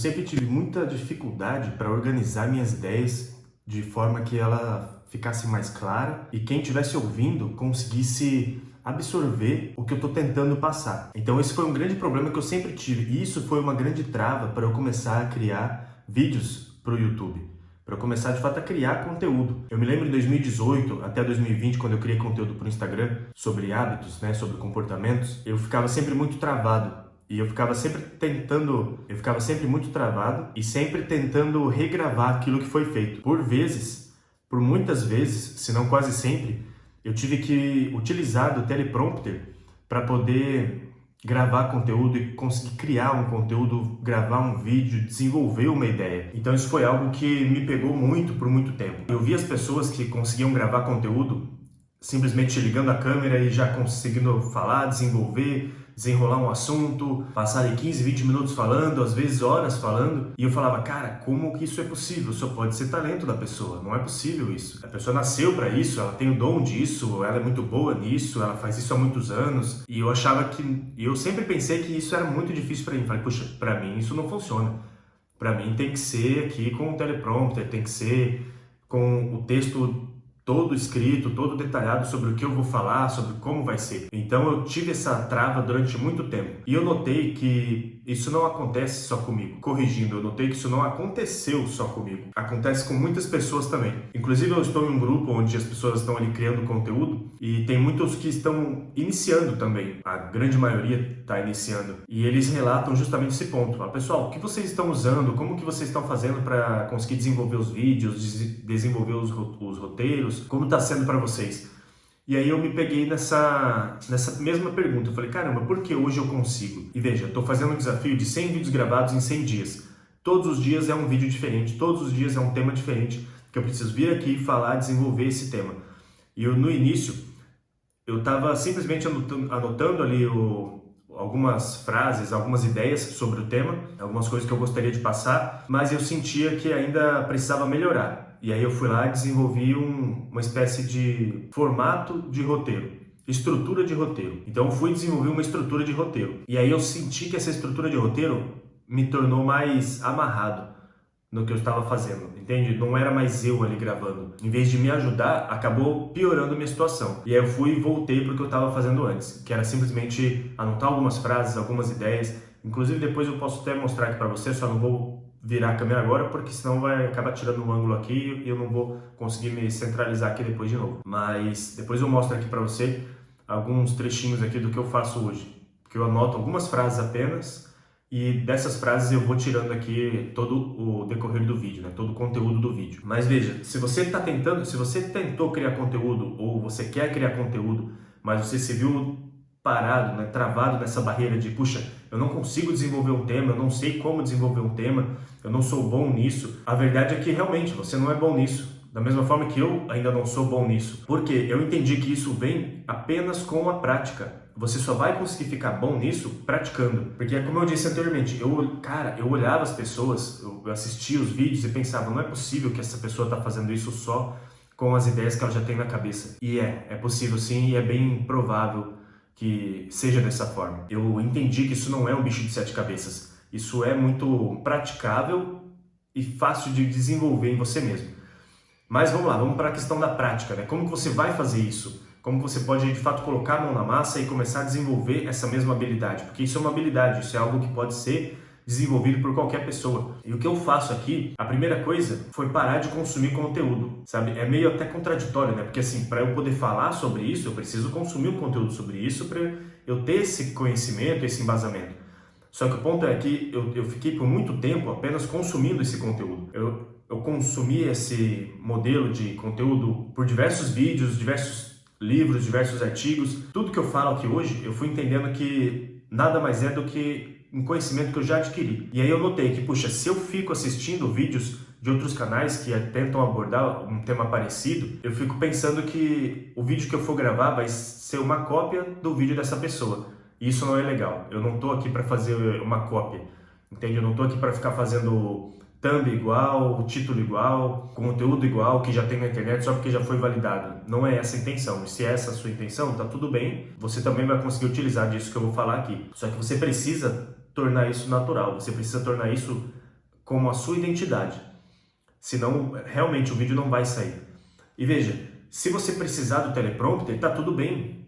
Sempre tive muita dificuldade para organizar minhas ideias de forma que ela ficasse mais clara e quem estivesse ouvindo conseguisse absorver o que eu estou tentando passar. Então esse foi um grande problema que eu sempre tive e isso foi uma grande trava para eu começar a criar vídeos para o YouTube, para eu começar de fato a criar conteúdo. Eu me lembro em 2018 até 2020, quando eu criei conteúdo para o Instagram sobre hábitos, sobre comportamentos, eu ficava sempre muito travado. E eu ficava sempre muito travado e sempre tentando regravar aquilo que foi feito. Por muitas vezes, se não quase sempre, eu tive que utilizar do teleprompter para poder gravar conteúdo e conseguir criar um conteúdo, gravar um vídeo, desenvolver uma ideia. Então isso foi algo que me pegou muito por muito tempo. Eu vi as pessoas que conseguiam gravar conteúdo simplesmente ligando a câmera e já conseguindo falar, desenrolar um assunto, passar ali 15, 20 minutos falando, às vezes horas falando, e eu falava, cara, como que isso é possível? Só pode ser talento da pessoa, não é possível isso. A pessoa nasceu para isso, ela tem o dom disso, ela é muito boa nisso, ela faz isso há muitos anos, e eu sempre pensei que isso era muito difícil para mim. Falei, puxa, para mim isso não funciona. Para mim tem que ser aqui com o teleprompter, tem que ser com o texto todo escrito, todo detalhado sobre o que eu vou falar, sobre como vai ser. Então eu tive essa trava durante muito tempo. E eu notei que isso não acontece só comigo. Corrigindo, eu notei que isso não aconteceu só comigo. Acontece com muitas pessoas também. Inclusive eu estou em um grupo onde as pessoas estão ali criando conteúdo e tem muitos que estão iniciando também. A grande maioria está iniciando. E eles relatam justamente esse ponto. Fala, pessoal, o que vocês estão usando? Como que vocês estão fazendo para conseguir desenvolver os vídeos, desenvolver os roteiros? Como está sendo para vocês? E aí eu me peguei nessa mesma pergunta. Eu falei, caramba, por que hoje eu consigo? E veja, eu estou fazendo um desafio de 100 vídeos gravados em 100 dias. Todos os dias é um vídeo diferente, todos os dias é um tema diferente, que eu preciso vir aqui e falar, desenvolver esse tema. E eu, no início, eu estava simplesmente anotando ali algumas frases, algumas ideias sobre o tema, algumas coisas que eu gostaria de passar, mas eu sentia que ainda precisava melhorar. E aí eu fui lá e desenvolvi uma espécie de formato de roteiro, estrutura de roteiro. Então eu fui desenvolver uma estrutura de roteiro. E aí eu senti que essa estrutura de roteiro me tornou mais amarrado no que eu estava fazendo, entende? Não era mais eu ali gravando. Em vez de me ajudar, acabou piorando a minha situação. E aí eu fui e voltei para o que eu estava fazendo antes, que era simplesmente anotar algumas frases, algumas ideias. Inclusive depois eu posso até mostrar aqui para você, só não vou virar a câmera agora, porque senão vai acabar tirando um ângulo aqui e eu não vou conseguir me centralizar aqui depois de novo. Mas depois eu mostro aqui para você alguns trechinhos aqui do que eu faço hoje. Que eu anoto algumas frases apenas e dessas frases eu vou tirando aqui todo o decorrer do vídeo, todo o conteúdo do vídeo. Mas veja, se você tentou criar conteúdo ou você quer criar conteúdo, mas você se viu parado, travado nessa barreira de, puxa, eu não consigo desenvolver um tema, eu não sei como desenvolver um tema, eu não sou bom nisso. A verdade é que realmente você não é bom nisso. Da mesma forma que eu ainda não sou bom nisso. Porque eu entendi que isso vem apenas com a prática. Você só vai conseguir ficar bom nisso praticando. Porque, como eu disse anteriormente, eu olhava as pessoas, eu assistia os vídeos e pensava, não é possível que essa pessoa está fazendo isso só com as ideias que ela já tem na cabeça. E é possível sim, e é bem provável que seja dessa forma. Eu entendi que isso não é um bicho de 7 cabeças. Isso é muito praticável e fácil de desenvolver em você mesmo. Mas vamos lá, vamos para a questão da prática, Como que você vai fazer isso? Como você pode, de fato, colocar a mão na massa e começar a desenvolver essa mesma habilidade? Porque isso é uma habilidade, isso é algo que pode ser desenvolvido por qualquer pessoa. E o que eu faço aqui, a primeira coisa foi parar de consumir conteúdo, sabe? É meio até contraditório, Porque assim, para eu poder falar sobre isso, eu preciso consumir um conteúdo sobre isso para eu ter esse conhecimento, esse embasamento. Só que o ponto é que eu fiquei por muito tempo apenas consumindo esse conteúdo. Eu consumi esse modelo de conteúdo por diversos vídeos, diversos livros, diversos artigos. Tudo que eu falo aqui hoje, eu fui entendendo que nada mais é do que um conhecimento que eu já adquiri. E aí eu notei que, puxa, se eu fico assistindo vídeos de outros canais que tentam abordar um tema parecido, eu fico pensando que o vídeo que eu for gravar vai ser uma cópia do vídeo dessa pessoa. E isso não é legal. Eu não estou aqui para fazer uma cópia, entende? Eu não estou aqui para ficar fazendo thumb igual, título igual, conteúdo igual que já tem na internet só porque já foi validado. Não é essa a intenção. E se é essa a sua intenção, tá tudo bem. Você também vai conseguir utilizar disso que eu vou falar aqui. Só que você precisa tornar isso natural. Você precisa tornar isso como a sua identidade. Senão, realmente, o vídeo não vai sair. E veja, se você precisar do teleprompter, tá tudo bem.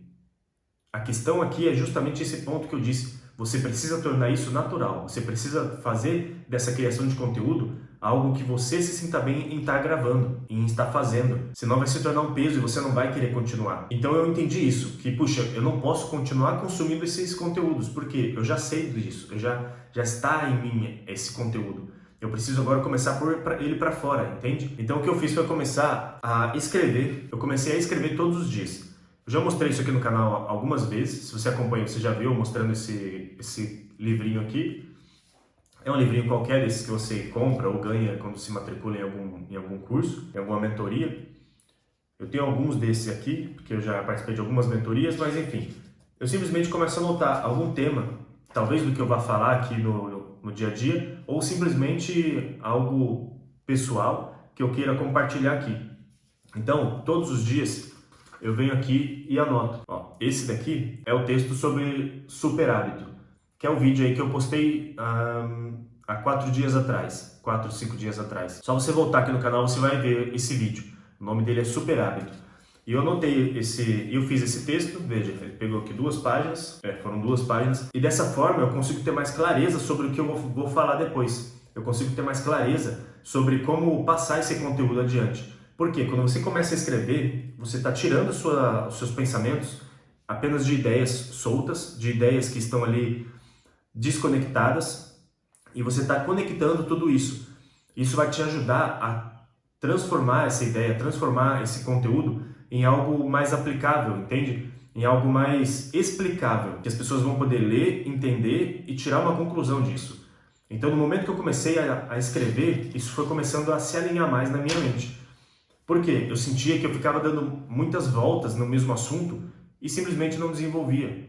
A questão aqui é justamente esse ponto que eu disse. Você precisa tornar isso natural. Você precisa fazer dessa criação de conteúdo algo que você se sinta bem em estar gravando, em estar fazendo. Senão vai se tornar um peso e você não vai querer continuar. Então eu entendi isso, que puxa, eu não posso continuar consumindo esses conteúdos, porque eu já sei disso, já está em mim esse conteúdo. Eu preciso agora começar a pôr ele para fora, entende? Então o que eu fiz foi começar a escrever. Eu comecei a escrever todos os dias. Eu já mostrei isso aqui no canal algumas vezes. Se você acompanha, você já viu eu mostrando esse livrinho aqui. É um livrinho qualquer desses que você compra ou ganha quando se matricula em algum curso, em alguma mentoria. Eu tenho alguns desses aqui, porque eu já participei de algumas mentorias, mas enfim. Eu simplesmente começo a anotar algum tema, talvez do que eu vá falar aqui no dia a dia, ou simplesmente algo pessoal que eu queira compartilhar aqui. Então, todos os dias eu venho aqui e anoto. Ó, esse daqui é o texto sobre super hábito, que é o vídeo aí que eu postei há 4 dias atrás, 4, 5 dias atrás. Só você voltar aqui no canal, você vai ver esse vídeo. O nome dele é Super Hábito. E eu anotei eu fiz esse texto, veja, ele pegou aqui 2 páginas, foram 2 páginas, e dessa forma eu consigo ter mais clareza sobre o que eu vou falar depois. Eu consigo ter mais clareza sobre como passar esse conteúdo adiante. Porque quando você começa a escrever, você está tirando os seus pensamentos apenas de ideias soltas, de ideias que estão ali desconectadas, e você está conectando tudo isso. Isso vai te ajudar a transformar essa ideia, transformar esse conteúdo em algo mais aplicável, entende? Em algo mais explicável, que as pessoas vão poder ler, entender e tirar uma conclusão disso. Então, no momento que eu comecei a escrever, isso foi começando a se alinhar mais na minha mente. Por quê? Eu sentia que eu ficava dando muitas voltas no mesmo assunto e simplesmente não desenvolvia.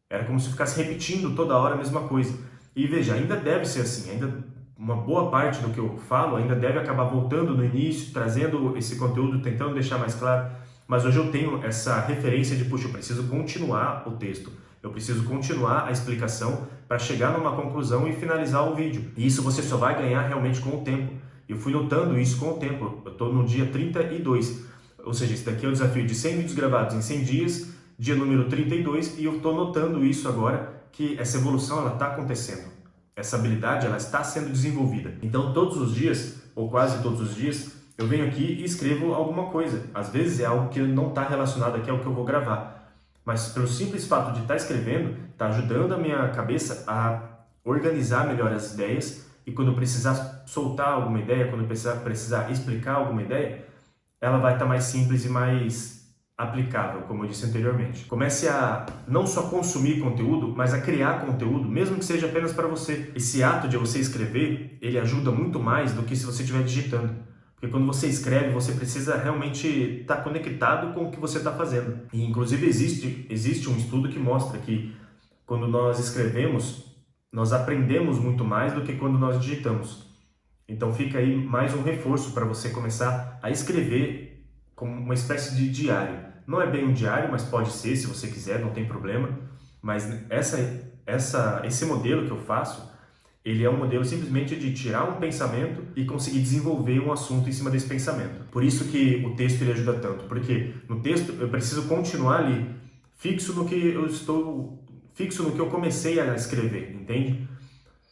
Era como se eu ficasse repetindo toda hora a mesma coisa. E veja, ainda deve ser assim, ainda uma boa parte do que eu falo ainda deve acabar voltando no início, trazendo esse conteúdo, tentando deixar mais claro. Mas hoje eu tenho essa referência de, puxa, eu preciso continuar o texto. Eu preciso continuar a explicação para chegar numa conclusão e finalizar o vídeo. E isso você só vai ganhar realmente com o tempo. Eu fui notando isso com o tempo. Eu estou no dia 32. Ou seja, esse daqui é o desafio de 100 vídeos gravados em 100 dias, dia número 32, e eu estou notando isso agora, que essa evolução ela está acontecendo. Essa habilidade ela está sendo desenvolvida. Então todos os dias, ou quase todos os dias, eu venho aqui e escrevo alguma coisa. Às vezes é algo que não está relacionado aqui ao que eu vou gravar. Mas pelo simples fato de estar escrevendo, está ajudando a minha cabeça a organizar melhor as ideias, e quando eu precisar soltar alguma ideia, quando eu precisar explicar alguma ideia, ela vai estar mais simples e mais aplicável, como eu disse anteriormente. Comece a não só consumir conteúdo, mas a criar conteúdo, mesmo que seja apenas para você. Esse ato de você escrever, ele ajuda muito mais do que se você estiver digitando. Porque quando você escreve, você precisa realmente estar conectado com o que você está fazendo. E inclusive existe um estudo que mostra que quando nós escrevemos, nós aprendemos muito mais do que quando nós digitamos. Então fica aí mais um reforço para você começar a escrever como uma espécie de diário. Não é bem um diário, mas pode ser, se você quiser, não tem problema. Mas esse modelo que eu faço, ele é um modelo simplesmente de tirar um pensamento e conseguir desenvolver um assunto em cima desse pensamento. Por isso que o texto ele ajuda tanto, porque no texto eu preciso continuar ali, fixo no que eu comecei a escrever, entende?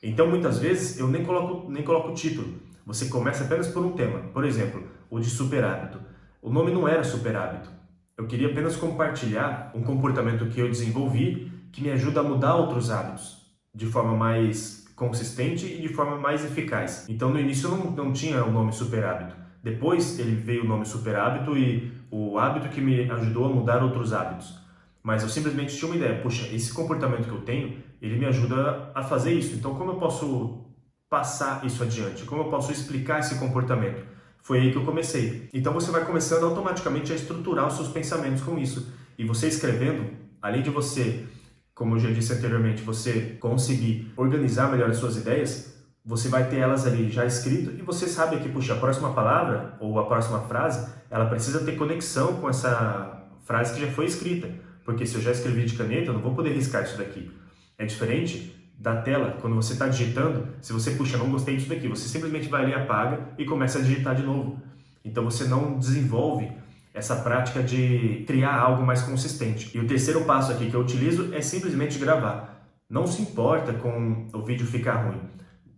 Então muitas vezes eu nem coloco o título. Você começa apenas por um tema. Por exemplo, o de super hábito. O nome não era super hábito. Eu queria apenas compartilhar um comportamento que eu desenvolvi que me ajuda a mudar outros hábitos de forma mais consistente e de forma mais eficaz. Então no início eu não tinha o nome super hábito. Depois ele veio o nome super hábito e o hábito que me ajudou a mudar outros hábitos. Mas eu simplesmente tinha uma ideia, puxa, esse comportamento que eu tenho, ele me ajuda a fazer isso. Então como eu posso passar isso adiante? Como eu posso explicar esse comportamento? Foi aí que eu comecei. Então você vai começando automaticamente a estruturar os seus pensamentos com isso. E você escrevendo, além de você, como eu já disse anteriormente, você conseguir organizar melhor as suas ideias, você vai ter elas ali já escritas e você sabe que, puxa, a próxima palavra ou a próxima frase, ela precisa ter conexão com essa frase que já foi escrita. Porque se eu já escrevi de caneta, eu não vou poder riscar isso daqui. É diferente da tela, quando você está digitando, se você puxa, não gostei disso daqui, você simplesmente vai ali, apaga e começa a digitar de novo. Então você não desenvolve essa prática de criar algo mais consistente. E o terceiro passo aqui que eu utilizo é simplesmente gravar. Não se importa com o vídeo ficar ruim.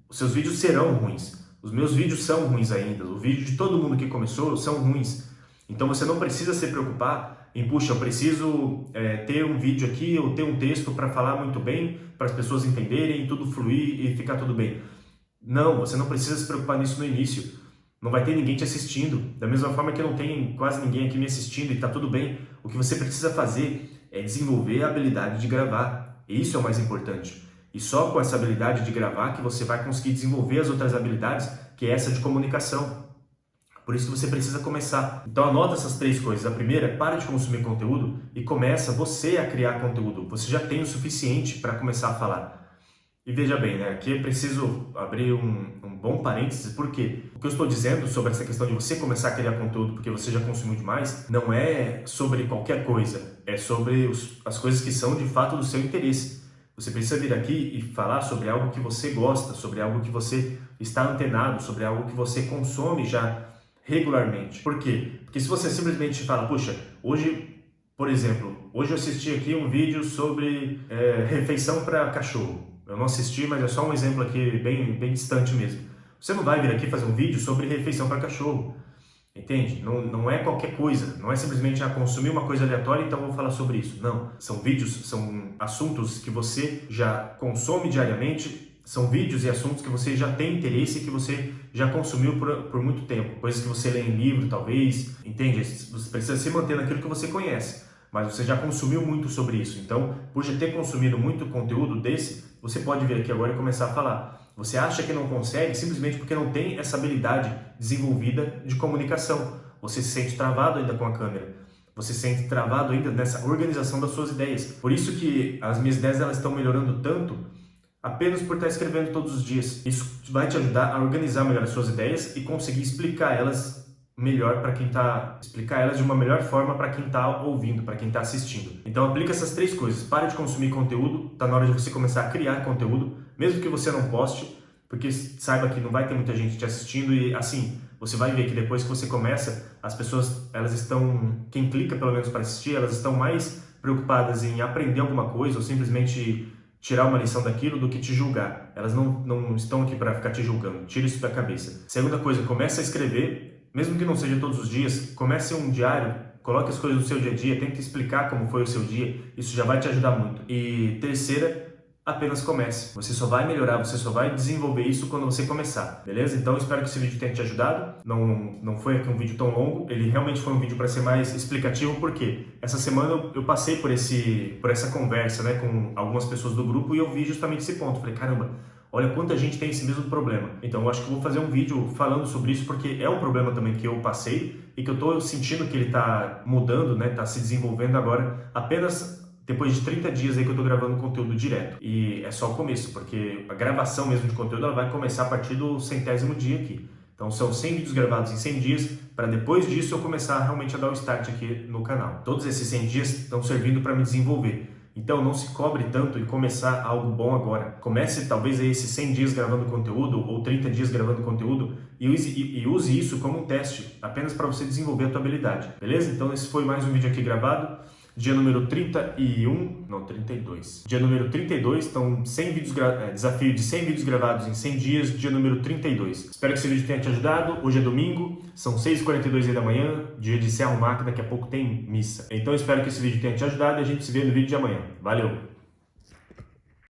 Os seus vídeos serão ruins. Os meus vídeos são ruins ainda. O vídeo de todo mundo que começou são ruins. Então você não precisa se preocupar em, puxa, eu preciso ter um vídeo aqui ou ter um texto para falar muito bem, para as pessoas entenderem, tudo fluir e ficar tudo bem. Não, você não precisa se preocupar nisso no início. Não vai ter ninguém te assistindo. Da mesma forma que não tem quase ninguém aqui me assistindo e está tudo bem. O que você precisa fazer é desenvolver a habilidade de gravar. E isso é o mais importante. E só com essa habilidade de gravar que você vai conseguir desenvolver as outras habilidades, que é essa de comunicação. Por isso que você precisa começar. Então anota essas 3 coisas. A primeira é para de consumir conteúdo e começa você a criar conteúdo. Você já tem o suficiente para começar a falar. E veja bem, né? Aqui eu preciso abrir um bom parênteses, porque o que eu estou dizendo sobre essa questão de você começar a criar conteúdo porque você já consumiu demais, não é sobre qualquer coisa, é sobre as coisas que são de fato do seu interesse. Você precisa vir aqui e falar sobre algo que você gosta, sobre algo que você está antenado, sobre algo que você consome já regularmente. Por quê? Porque se você simplesmente fala, puxa, hoje, por exemplo, hoje eu assisti aqui um vídeo sobre refeição para cachorro. Eu não assisti, mas é só um exemplo aqui bem distante mesmo. Você não vai vir aqui fazer um vídeo sobre refeição para cachorro, entende? Não é qualquer coisa, não é simplesmente consumir uma coisa aleatória, então vou falar sobre isso. Não, são vídeos, são assuntos que você já consome diariamente, são vídeos e assuntos que você já tem interesse e que você já consumiu por muito tempo. Coisas que você lê em livro, talvez, entende? Você precisa se manter naquilo que você conhece, mas você já consumiu muito sobre isso. Então, por já ter consumido muito conteúdo desse, você pode vir aqui agora e começar a falar. Você acha que não consegue simplesmente porque não tem essa habilidade desenvolvida de comunicação. Você se sente travado ainda com a câmera. Você se sente travado ainda nessa organização das suas ideias. Por isso que as minhas ideias elas estão melhorando tanto apenas por estar escrevendo todos os dias. Isso vai te ajudar a organizar melhor as suas ideias e conseguir explicar elas melhor para quem explicar elas de uma melhor forma para quem está ouvindo, para quem está assistindo. Então aplica essas 3 coisas. Pare de consumir conteúdo, está na hora de você começar a criar conteúdo, mesmo que você não poste, porque saiba que não vai ter muita gente te assistindo e assim, você vai ver que depois que você começa, as pessoas, elas estão, quem clica pelo menos para assistir, elas estão mais preocupadas em aprender alguma coisa ou simplesmente tirar uma lição daquilo do que te julgar. Elas não estão aqui para ficar te julgando. Tira isso da cabeça. Segunda coisa, começa a escrever. Mesmo que não seja todos os dias, comece um diário, coloque as coisas do seu dia a dia, tente explicar como foi o seu dia, isso já vai te ajudar muito. E terceira, apenas comece. Você só vai melhorar, você só vai desenvolver isso quando você começar, beleza? Então espero que esse vídeo tenha te ajudado. Não foi aqui um vídeo tão longo, ele realmente foi um vídeo para ser mais explicativo, porque essa semana eu passei por essa conversa, né, com algumas pessoas do grupo e eu vi justamente esse ponto. Falei, caramba, olha quanta gente tem esse mesmo problema. Então eu acho que eu vou fazer um vídeo falando sobre isso, porque é um problema também que eu passei e que eu estou sentindo que ele está mudando, né? Está se desenvolvendo agora apenas depois de 30 dias aí que eu estou gravando conteúdo direto. E é só o começo, porque a gravação mesmo de conteúdo ela vai começar a partir do 100º dia aqui. Então são 100 vídeos gravados em 100 dias, para depois disso eu começar realmente a dar o start aqui no canal. Todos esses 100 dias estão servindo para me desenvolver. Então não se cobre tanto em começar algo bom agora. Comece talvez aí esses 100 dias gravando conteúdo ou 30 dias gravando conteúdo e use isso como um teste, apenas para você desenvolver a tua habilidade. Beleza? Então esse foi mais um vídeo aqui gravado. Dia número 32. Dia número 32, então 100 vídeos desafio de 100 vídeos gravados em 100 dias, dia número 32. Espero que esse vídeo tenha te ajudado. Hoje é domingo, são 6h42 da manhã, dia de se arrumar, que daqui a pouco tem missa. Então espero que esse vídeo tenha te ajudado e a gente se vê no vídeo de amanhã. Valeu!